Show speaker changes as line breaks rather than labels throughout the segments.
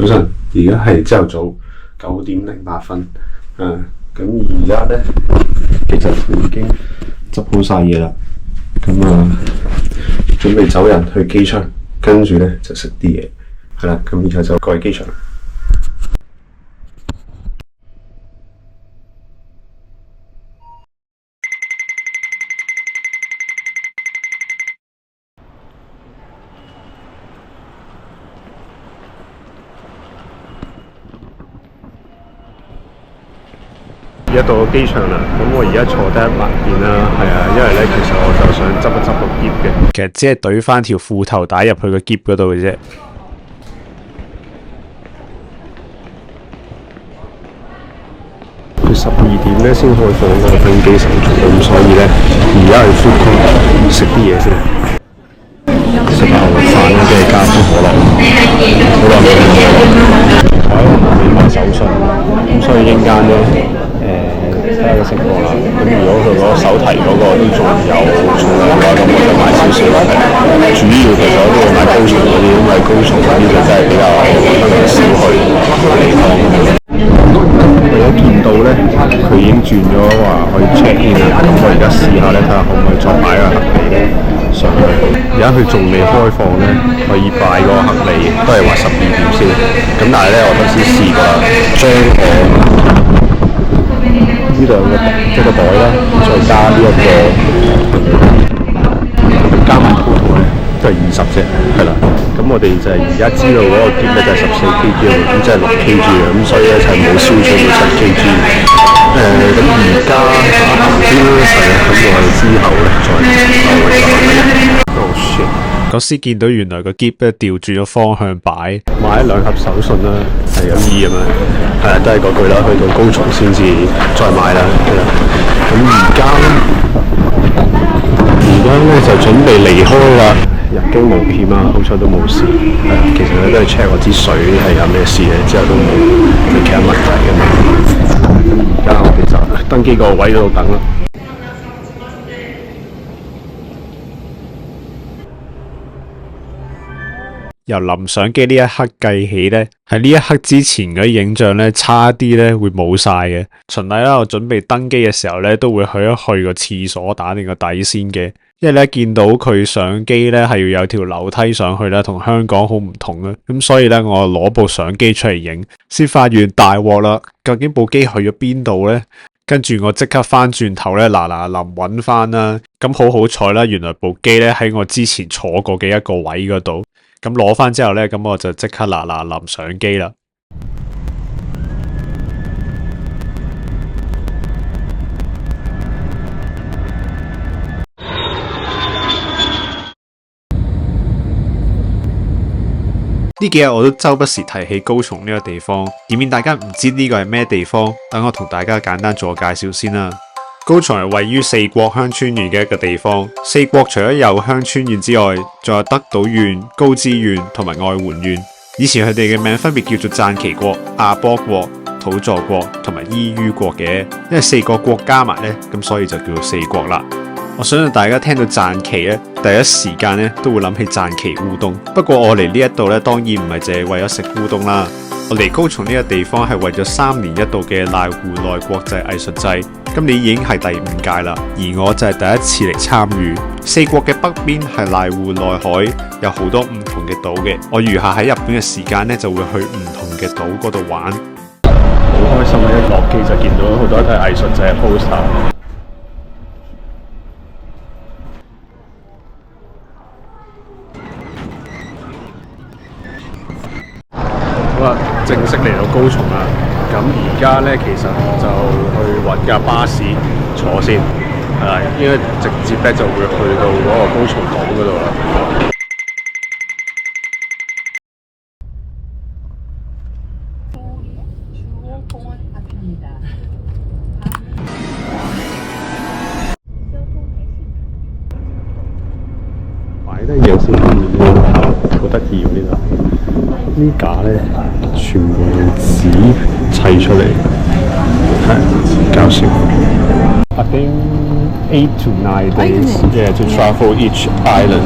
早晨，而家係朝頭早9:08。咁而家咧，其實已經執好晒嘢啦。咁準備走人去機場，跟住咧就食啲嘢。係啦，咁而家就過去機場。而家到咗機場啦，咁我而家坐低一邊啦，係啊，因為咧其實我就想執一執個篋嘅，其實只係懟翻條褲頭帶入去個篋嗰度嘅啫。佢12點咧先開放嗰個登機手續，咁所以咧而家去 food court 食啲嘢先，食下牛肉飯啦，跟住加杯可樂。好耐冇見過，我喺度未買手信，咁所以陣間咧。睇下個情況啦。咁如果佢嗰個手提嗰個都仲有重量嘅話，咁我就買少少啦。主要其實我都會買高松嗰啲，因為高松嗰啲就真係比較少去地方。我而家見到咧，佢已經轉咗話可以 check in 啦。咁我而家試下咧，睇下可唔可以再擺個行李咧上去。而家佢仲未開放咧，可以擺嗰個行李，都係話12點先。咁但係咧，我頭先試過啦，將呢兩個一個袋啦，再加呢一個加埋鋪頭咧，都係20隻，係啦。咁我哋就係而家知道嗰個篋咧就係14kg，咁即係6kg嘅，咁所以咧就係冇燒出到7kg。咁而家行先啦，係啊，咁我哋之後咧再留意。Oh shit！嗰時見到原來個篋咧調轉咗方向擺，買咗2盒手信啦，係有意咁樣，係啊，都係嗰句啦，去到高松先至再買啦，係啦。咁而家咧就準備離開啦，入境無險啊，好彩都冇事。係啊，其實咧都係 check 我支水係有咩事嘅，之後都冇其他問題嘅嘛。咁而家我哋就登機個位嗰度等啦。由臨上機呢一刻計起呢，喺呢一刻之前嗰啲影像呢，差啲呢會冇晒嘅。循例啦，我準備登機嘅時候呢，都會去一去個廁所打定個底先嘅。因為咧見到佢上機呢係要有條樓梯上去啦，同香港好唔同啊。咁所以呢，我攞部相機出嚟影，先發現大鑊啦！究竟部機去咗邊度呢？跟住我即刻翻轉頭呢，嗱臨揾翻啦。咁好彩啦，原來部機呢喺我之前坐過嘅一個位嗰度。咁攞翻之後呢，咁我就即刻臨上機啦。呢幾日我都周不時提起高松呢個地方，以免大家唔知呢個係咩地方，等我同大家簡單做個介紹先啦。高松係位於四國鄉村縣嘅一個地方。四國除咗有鄉村縣之外，仲有德島縣、高知縣同埋愛媛縣。以前佢哋嘅名分別叫做讚岐國、阿波國、土佐國同埋伊予國嘅，因為4個國加埋呢，咁所以就叫做四國啦。我相信大家聽到讚岐呢，第一時間呢都會諗起讚岐烏冬。不過我嚟呢一度呢，當然唔係淨係為咗食烏冬啦。我嚟高松呢個地方係為咗3年一度嘅瀨戶內國際藝術祭，今年已經係第5屆啦，而我就係第一次嚟參與。四國嘅北邊係瀨戶內海，有好多唔同嘅島嘅。我餘下喺日本嘅時間呢，就會去唔同嘅島嗰度玩。好開心啊！一落機就見到好多係藝術祭嘅 poster。正式嚟到高松啦，咁而家呢，其實就去揾架巴士坐先，應該直接呢就會去到嗰個高松港嗰度啦。擺低嘢先，好得意喎呢度。呢架咧全部用紙砌出嚟，係搞笑。I think 8 to 9 days, yeah, to travel each island.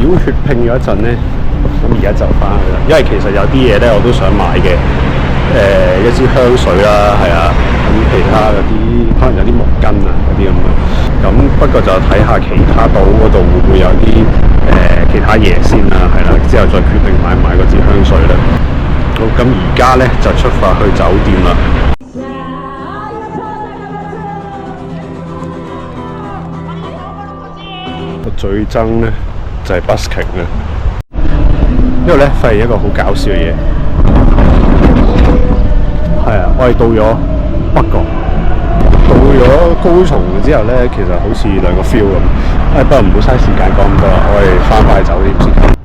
妖血拼咗一陣咧，咁而家就翻去啦。因為其實有啲嘢咧我都想買嘅，一支香水啦，係啊，咁其他嗰啲可能有啲毛巾啊嗰啲咁樣。咁不過就睇下其他島嗰度會唔會有啲其他嘢先啦，係啦，之後再決定買唔買嗰支香水啦。好，咁而家咧就出發去酒店啦。我最憎咧就係 busking 啦，因為咧發現一個好搞笑嘅嘢，係啊，我哋到咗北角，到咗高松之後咧，其實好似兩個 feel 咁。不過唔好嘥時間講咁多啦，我哋翻返去酒店先。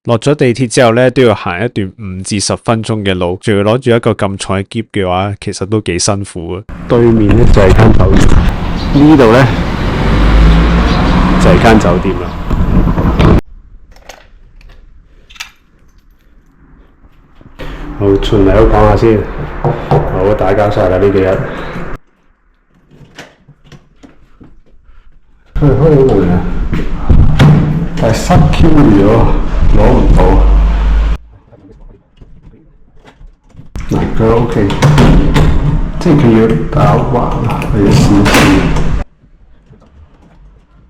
落咗地鐵之後咧，都要行一段5至10分鐘嘅路，仲要攞住一個咁重嘅篋嘅話，其實都幾辛苦啊。對面咧就係間酒店，呢度咧就係間酒店啦。好，循例都講下先。好，打攪晒啦呢幾日。開到門啊！但係塞 Q 咗。攞唔到，嗱佢 OK， 即係佢要打橫，佢要試試，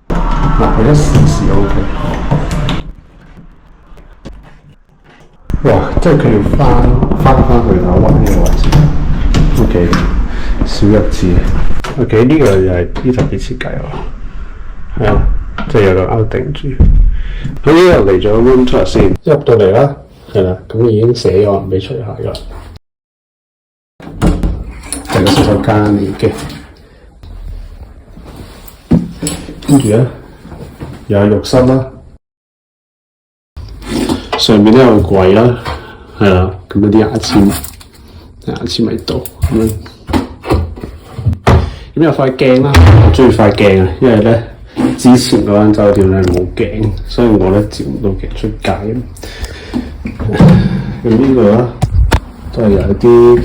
嗱佢一試試 OK， 哇！即係佢要翻去打橫呢個位置 ，OK， 小日子 ，OK 呢個又係呢特別設計喎，係啊，即係有個勾定住。咁呢度嚟咗 room tour 先，入到嚟啦，係啦，咁已經寫咗俾除鞋噶啦，係個洗手間嚟嘅，跟住咧又有浴室啦，上面都有個櫃啦，係啦，咁有啲牙籤喺度咁樣，咁有塊鏡啦，我中意塊鏡啊，因為咧。之前嗰間酒店咧冇鏡，所以我咧照唔到鏡出街。咁呢個咧都係有啲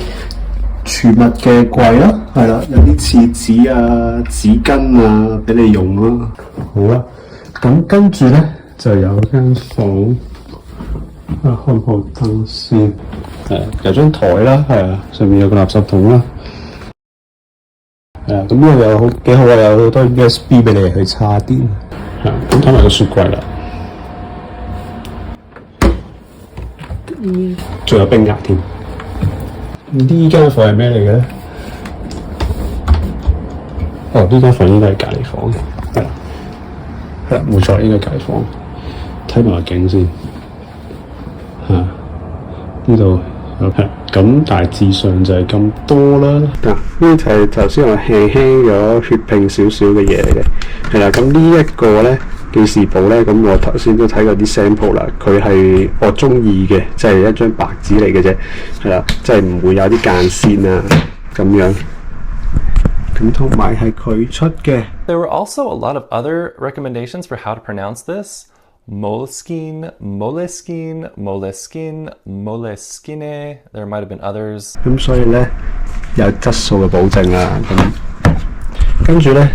儲物嘅櫃啦，係啦，有啲廁紙啊、紙巾啊俾你用啦。好啦，咁跟住咧就有間房，開唔開燈先？有張台啦，係啊，上面有個垃圾桶啦。咁呢個又好幾好啊，有好多 USB 俾你去插電。咁睇埋個雪櫃啦，仲有冰牙添。呢間房係咩嚟嘅咧？哦，呢間房應該係隔離房，係啦，冇錯，應該隔離房。睇埋個景先，呢度。咁大致上就係咁多啦。嗱，呢就係頭先我輕輕咗血拼少少嘅嘢嚟嘅，係啦。咁呢一個咧記事簿咧，咁我頭先都睇過啲 sample 啦，佢係我中意嘅，即係一張白紙嚟嘅啫，係啦，即係唔會有啲間線啊咁樣。咁同埋係佢出嘅。
There were also a lot of other recommendations for how to pronounce this. Moleskine, Moleskine, Moleskine, Moleskine. There might have been others.
咁所以咧有質素嘅保證啦。咁跟住咧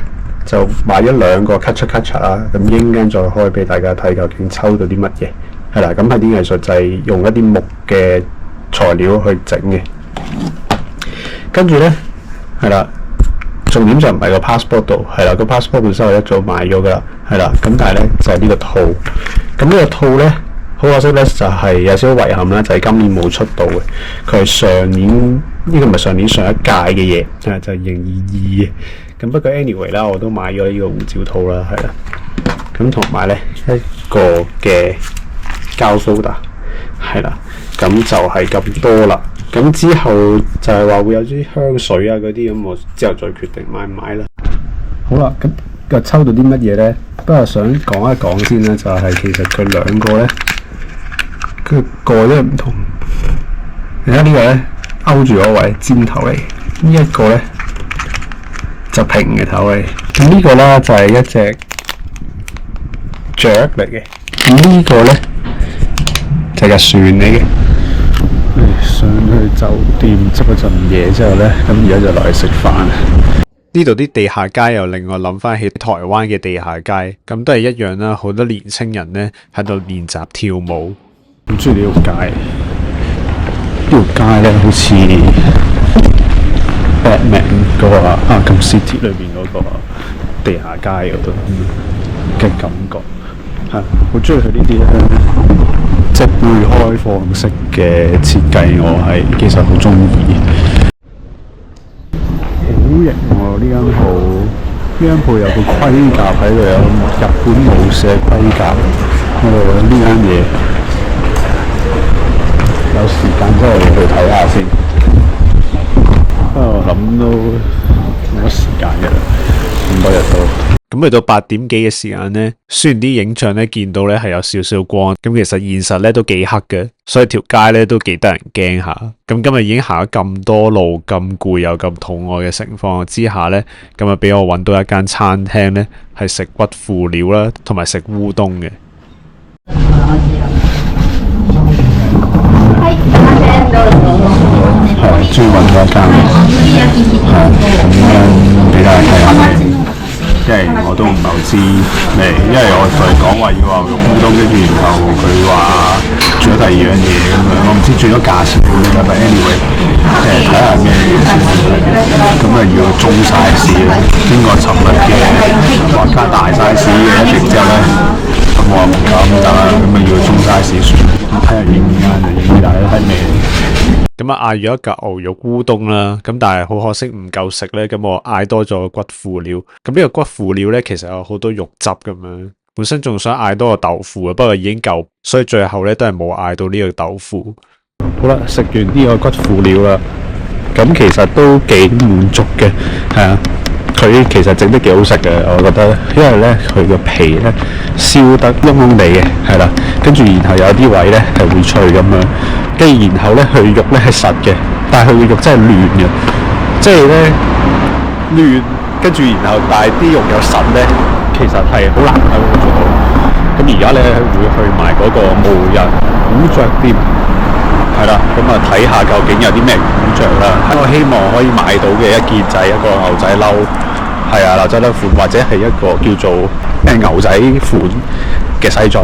就買咗2個 Catcher 啦。咁應間再開俾大家睇究竟抽到啲乜嘢。係啦，咁係啲藝術就係用一啲木嘅材料去整嘅。跟住咧係啦。重點就唔係個 passport 度，係啦，個 passport 本身我一早買咗噶啦，係啦，咁但係咧就係呢個套，咁呢個套咧好可惜咧就係有少少遺憾啦，就係今年冇出到嘅，佢係上年呢個唔係上年上一屆嘅嘢，就係2022嘅，咁不過 anyway 啦，我都買咗呢個護照套啦，係啦，咁同埋咧一個嘅膠 folder， 係啦，咁就係咁多啦。咁之後就係話會有啲香水啊嗰啲，咁我之後再決定買唔買啦。好啦，咁又抽到啲乜嘢咧？不過想講一講先啦，就係其實佢2個咧，佢個咧唔同。而家呢個咧勾住嗰位尖頭嚟，呢一個咧就平嘅頭嚟。咁呢個咧就係一隻雀嚟嘅，咁呢個咧就係隻船嚟嘅。上去酒店執咗陣嘢之後咧，咁而家就落去食飯。呢度啲地下街又令我諗翻起台灣嘅地下街，咁都係一樣啦。好多年青人呢喺度練習跳舞。好中意呢條街，呢條街咧好似 Batman 嗰個Arkham City 裏邊嗰個地下街嗰度嘅感覺，係好中意佢呢啲咧，即係半開放式嘅設計，我係其實好中意。好型喎！呢間鋪有個盔甲喺度，有日本武士嘅盔甲。呢間嘢有時間真係去睇下先。不過我諗都冇乜時間嘅啦，咁多日都。咁去到8點幾嘅時間呢，雖然啲影像咧見到咧係有少少光，咁其實現實咧都幾黑嘅，所以條街咧都幾得人驚下。咁今日已經行咗咁多路，咁攰又咁肚餓嘅情況之下咧，咁啊俾我揾到一間餐廳咧，係食骨腐料啦，同埋食烏冬嘅。係，終於揾到一間，咁樣俾大家睇下。因為我都唔係好知咩，因為我同佢講話要話用烏冬，跟住然後佢話轉咗第二樣嘢咁樣，我唔知轉咗價錢點樣，但 anyway 睇下咩嘢先，咁啊要中 size 啦，經過尋日嘅話加大 size 嘅一定之後咧，咁我唔敢得啦，咁啊要中 size 算，睇下影唔啱就影啲大家睇咩。咁啊嗌咗一嚿牛肉烏冬啦，咁但係好可惜唔夠食咧，咁我嗌多咗骨腐料。咁呢個骨腐料咧，其實有好多肉汁咁樣，本身仲想嗌多個豆腐嘅，不過已經夠，所以最後咧都係冇嗌到呢個豆腐。好啦，食完呢個骨腐料啦，咁其實都幾滿足嘅，係啊。佢其實整得幾好食嘅，我覺得，因為咧佢個皮咧燒得燶燶地嘅，係啦，跟住然後有啲位咧係會脆咁樣，跟住然後咧佢肉咧係實嘅，但係佢嘅肉真係嫩嘅，即係咧嫩，跟住然後但係啲肉有實咧，其實係好難喺度做到。咁而家咧會去埋嗰個無人古着店。係啦，咁啊睇下究竟有啲咩古着啦。我希望可以買到嘅一件就係一個牛仔褸，係啊，牛仔褸款或者係一個叫做牛仔款嘅西裝。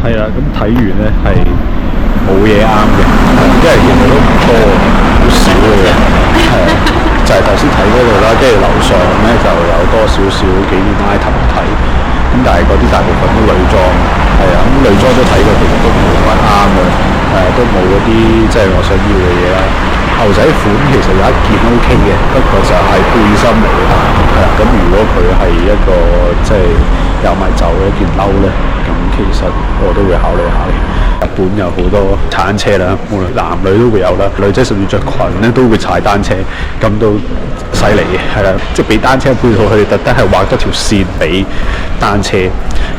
係啦，咁睇完咧係冇嘢啱嘅，因為其實都唔多，好少嘅，就係頭先睇嗰度啦，跟住樓上咧就有多少少幾件 item 睇，咁但係嗰啲大部分都女裝，係啊，咁女裝都睇過，其實都冇乜啱嘅，都冇嗰啲即係我想要嘅嘢啦。牛仔款其實有一件 OK 嘅，不過就係背心嚟嘅，係啊，咁如果佢係一個即係有埋袖嘅一件褸咧，咁其實我都會考慮下嘅。日本有好多踩單車啦，無論男女都會有啦，女仔甚至着裙咧都會踩單車，咁都犀利嘅，係啦，即係俾單車配套，佢哋特登係畫咗條線俾單車，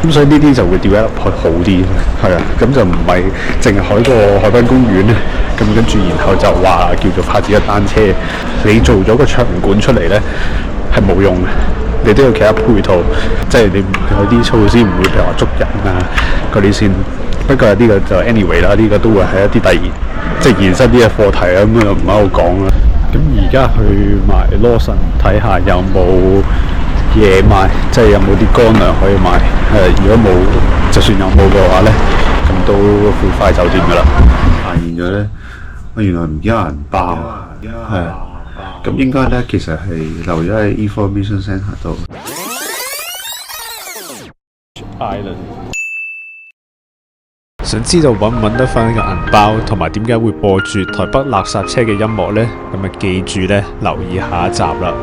咁所以呢啲就會調一入去好啲，係啊，咁就唔係淨係海濱公園咧，咁跟住然後就話叫做發展嘅單車，你做咗個場館出嚟咧係冇用嘅。你都要其他配套，即係你有啲措施唔會譬如話捉人啊嗰啲先。不過呢個就 anyway 啦，呢個都會係一啲第二即係延伸啲嘅課題啦，咁就唔喺度講啦。咁而家去埋 Lawson 睇下有冇嘢賣，即係有冇啲乾糧可以賣。如果冇，就算有冇嘅話咧，咁都會快酒店噶啦。發現咗咧，原來唔有人包，係。咁應該咧，其實係留咗喺 Information Centre 度。想知道揾唔揾得翻個銀包，同埋點解會播住台北垃圾車嘅音樂呢？咁啊記住咧，留意下一集啦。